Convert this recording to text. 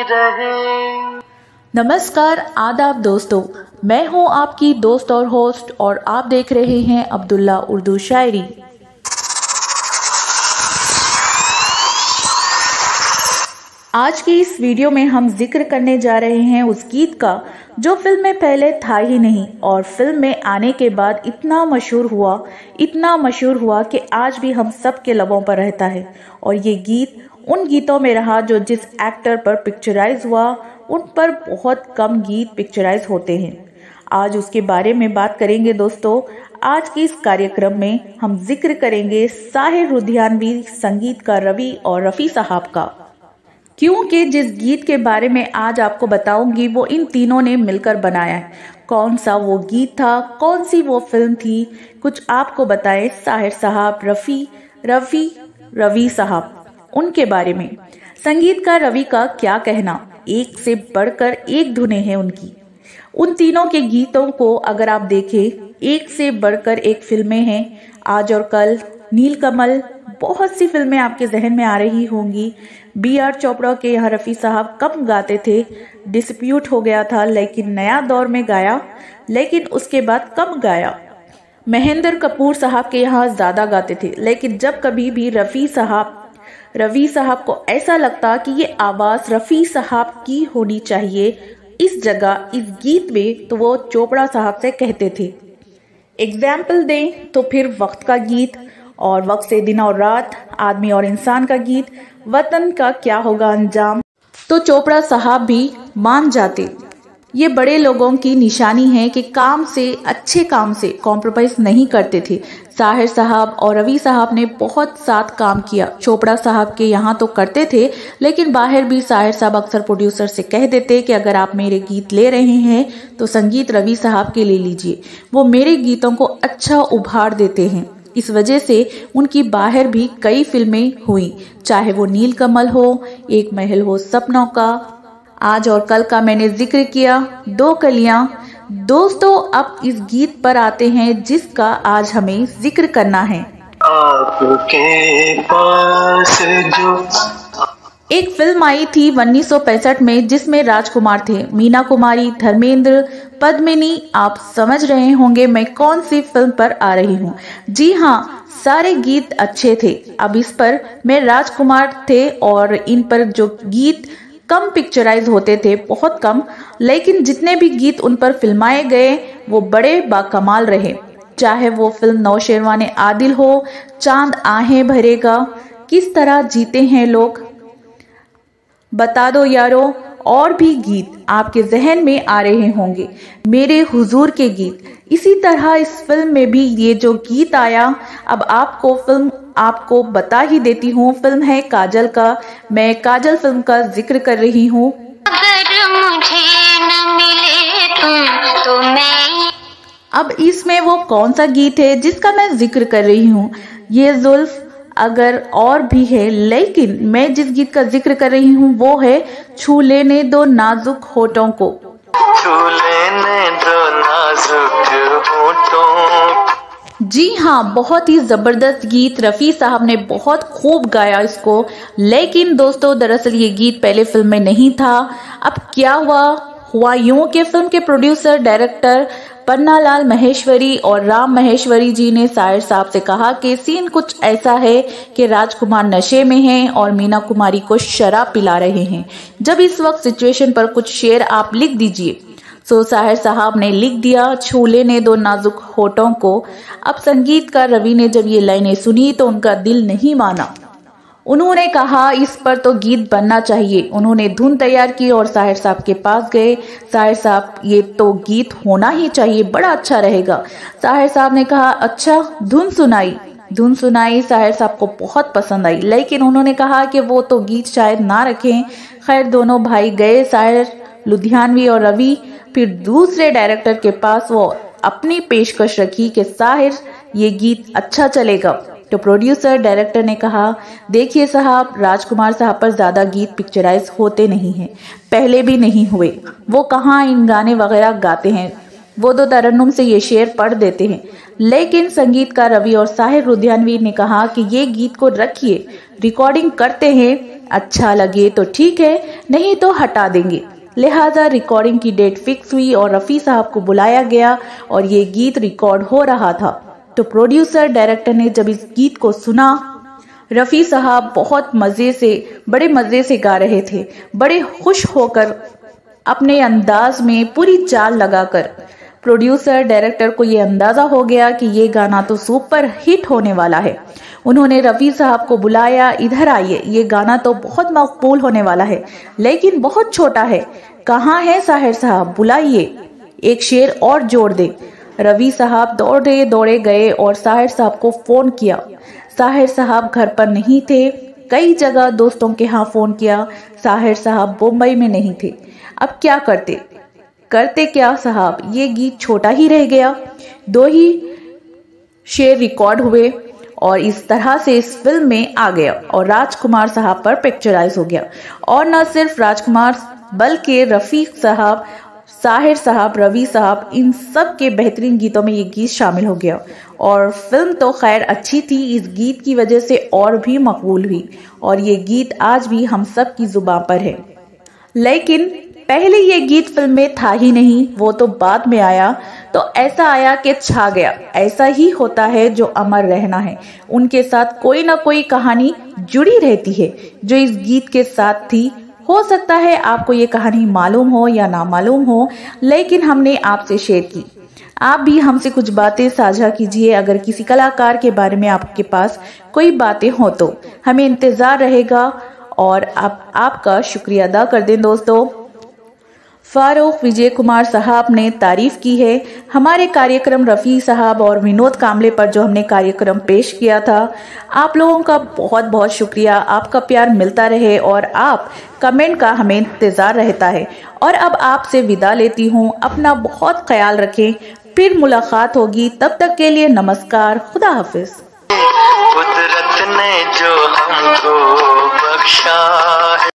रहे। नमस्कार, आदाब दोस्तों, मैं हूं आपकी दोस्त और होस्ट और आप देख रहे हैं अब्दुल्ला उर्दू शायरी। आज की इस वीडियो में हम जिक्र करने जा रहे हैं उस गीत का जो फिल्म में पहले था ही नहीं और फिल्म में आने के बाद इतना मशहूर हुआ कि आज भी हम सब के लबों पर रहता है। और ये गीत उन गीतों में रहा जो जिस एक्टर पर पिक्चराइज हुआ, उन पर बहुत कम गीत पिक्चराइज होते हैं। आज उसके बारे में बात करेंगे दोस्तों। आज के इस कार्यक्रम में हम जिक्र करेंगे साहिर लुधियानवी संगीतकार रवि और रफ़ी साहब का, क्योंकि जिस गीत के बारे में आज आपको बताऊंगी वो इन तीनों ने मिलकर बनाया है। कौन सा वो गीत था, कौन सी वो फिल्म थी, कुछ आपको बताएं साहिर साहब, रवि साहब, उनके बारे में। संगीतकार रवि का क्या कहना, एक से बढ़कर एक धुनें हैं उनकी। उन तीनों के गीतों को अगर आप देखें, एक से बढ़कर एक फिल्में हैं। आज और कल, नीलकमल, बहुत सी फिल्में आपके जहन में आ रही होंगी। B.R. चोपड़ा के यहाँ रफ़ी साहब कम गाते थे, डिस्प्यूट हो गया था, लेकिन नया दौर में गाया, लेकिन उसके बाद कम गाया। महेंद्र कपूर साहब के यहाँ ज्यादा गाते थे, लेकिन जब कभी भी रवि साहब को ऐसा लगता कि ये आवाज रफ़ी साहब की होनी चाहिए इस जगह, इस गीत में, तो वो चोपड़ा साहब से कहते थे। एग्जाम्पल दें तो फिर वक्त का गीत, और वक्त से दिन और रात, आदमी और इंसान का गीत, वतन का क्या होगा अंजाम, तो चोपड़ा साहब भी मान जाते। ये बड़े लोगों की निशानी है कि अच्छे काम से कॉम्प्रोमाइज नहीं करते थे। साहिर साहब और रवि साहब ने बहुत साथ काम किया। चोपड़ा साहब के यहाँ तो करते थे, लेकिन बाहर भी साहिर साहब अक्सर प्रोड्यूसर से कह देते कि अगर आप मेरे गीत ले रहे हैं तो संगीत रवि साहब के ले लीजिए, वो मेरे गीतों को अच्छा उभार देते हैं। इस वजह से उनकी बाहर भी कई फिल्में हुई, चाहे वो नीलकमल हो, एक महल हो सपनों का, आज और कल का मैंने जिक्र किया, दो कलियां। दोस्तों, अब इस गीत पर आते हैं जिसका आज हमें जिक्र करना है। आपके पास जो एक फिल्म आई थी 1965 में जिसमें राजकुमार थे, मीना कुमारी, धर्मेंद्र, पद्मिनी। आप समझ रहे होंगे मैं कौन सी फिल्म पर आ रही हूँ। जी हाँ, सारे गीत अच्छे थे। अब इस पर में राजकुमार थे और इन पर जो गीत कम पिक्चराइज होते थे, बहुत कम, लेकिन जितने भी गीत उन पर फिल्माए गए वो बड़े बाकमाल रहे। चाहे वो फिल्म नौशेरवाने आदिल हो, चांद आहें भरेगा, किस तरह जीते हैं लोग, बता दो यारो, और भी गीत आपके जहन में आ रहे होंगे, मेरे हुजूर के गीत। इसी तरह इस फिल्म में भी ये जो गीत आया, अब आपको बता ही देती हूँ। फिल्म है काजल का, मैं काजल फिल्म का जिक्र कर रही हूँ। अगर मुझे न मिले तुम तो मैं। अब इसमें वो कौन सा गीत है जिसका मैं जिक्र कर रही हूँ, ये जुल्फ, अगर और भी है, लेकिन मैं जिस गीत का जिक्र कर रही हूँ वो है छू लेने दो नाजुक होठों को। छू लेने दो नाजुक होठों। जी हाँ, बहुत ही जबरदस्त गीत, रफ़ी साहब ने बहुत खूब गाया इसको। लेकिन दोस्तों, दरअसल ये गीत पहले फिल्म में नहीं था। अब क्या हुआ यूं कि फिल्म के प्रोड्यूसर डायरेक्टर पन्नालाल महेश्वरी और राम महेश्वरी जी ने साहिर साहब से कहा कि सीन कुछ ऐसा है कि राजकुमार नशे में हैं और मीना कुमारी को शराब पिला रहे हैं। जब इस वक्त सिचुएशन पर कुछ शेर आप लिख दीजिए। सो साहिर साहब ने लिख दिया, छू लेने दो नाजुक होठों को। अब संगीतकार रवि ने जब ये लाइनें सुनी तो उनका दिल नहीं माना। उन्होंने कहा इस पर तो गीत बनना चाहिए। उन्होंने धुन तैयार की और साहिर साहब के पास गए। साहिर साहब, ये तो गीत होना ही चाहिए, बड़ा अच्छा रहेगा। साहिर साहब ने कहा अच्छा, धुन सुनाई। साहिर साहब को बहुत पसंद आई, लेकिन उन्होंने कहा कि वो तो गीत शायद ना रखें। खैर, दोनों भाई गए, साहिर लुधियानवी और रवि, फिर दूसरे डायरेक्टर के पास। वो अपनी पेशकश रखी कि साहिर, ये गीत अच्छा चलेगा। तो प्रोड्यूसर डायरेक्टर ने कहा देखिए साहब, राजकुमार साहब पर ज्यादा गीत पिक्चराइज होते नहीं हैं, पहले भी नहीं हुए। वो कहाँ इन गाने वगैरह गाते हैं, वो तो तरन्नुम से ये शेर पढ़ देते हैं। लेकिन संगीतकार रवि और साहिर लुधियानवी ने कहा कि ये गीत को रखिए, रिकॉर्डिंग करते हैं, अच्छा लगे तो ठीक है, नहीं तो हटा देंगे। लिहाजा रिकॉर्डिंग की डेट फिक्स हुई और रफ़ी साहब को बुलाया गया और ये गीत रिकॉर्ड हो रहा था। तो प्रोड्यूसर डायरेक्टर ने जब इस गीत को सुना, रफ़ी साहब बहुत बड़े मज़े से गा रहे थे, बड़े खुश होकर अपने अंदाज में पूरी चाल लगाकर। प्रोड्यूसर डायरेक्टर को ये अंदाजा हो गया कि ये गाना तो सुपर हिट होने वाला है। उन्होंने रफ़ी साहब को बुलाया, इधर आइए, ये गाना तो बहुत मकबूल होने वाला है, लेकिन बहुत छोटा है, कहाँ है साहिर साहब, बुलाइए, एक शेर और जोड़ दे। रफ़ी साहब दौड़े दौड़े गए और साहिर साहब को फोन किया। साहिर साहब घर पर नहीं थे, कई जगह दोस्तों के यहाँ फोन किया, साहिर साहब मुंबई में नहीं थे। अब क्या करते क्या साहब, ये गीत छोटा ही रह गया। 2 ही शेर रिकॉर्ड हुए और इस तरह से इस फिल्म में आ गया और राजकुमार साहब पर पिक्चराइज हो गया। और न सिर्फ राजकुमार बल्कि रफ़ीक साहब, साहिर साहब, रवि साहब, इन सब के बेहतरीन गीतों में ये गीत शामिल हो गया। और फिल्म तो खैर अच्छी थी, इस गीत की वजह से और भी मकबूल हुई और ये गीत आज भी हम सब की जुबान पर है। लेकिन पहले ये गीत फिल्म में था ही नहीं, वो तो बाद में आया, तो ऐसा आया कि छा गया। ऐसा ही होता है, जो अमर रहना है उनके साथ कोई ना कोई कहानी जुड़ी रहती है जो इस गीत के साथ थी। हो सकता है आपको ये कहानी मालूम हो या ना मालूम हो, लेकिन हमने आपसे शेयर की। आप भी हमसे कुछ बातें साझा कीजिए। अगर किसी कलाकार के बारे में आपके पास कोई बातें हो तो हमें इंतजार रहेगा और आपका शुक्रिया अदा कर दें। दोस्तों, फारूक विजय कुमार साहब ने तारीफ की है हमारे कार्यक्रम रफ़ी साहब और विनोद कामले पर जो हमने कार्यक्रम पेश किया था। आप लोगों का बहुत बहुत शुक्रिया, आपका प्यार मिलता रहे और आप कमेंट का हमें इंतज़ार रहता है। और अब आपसे विदा लेती हूँ, अपना बहुत ख्याल रखें, फिर मुलाकात होगी, तब तक के लिए नमस्कार, खुदा हाफिज। कुदरत ने जो हमको बख्शा है।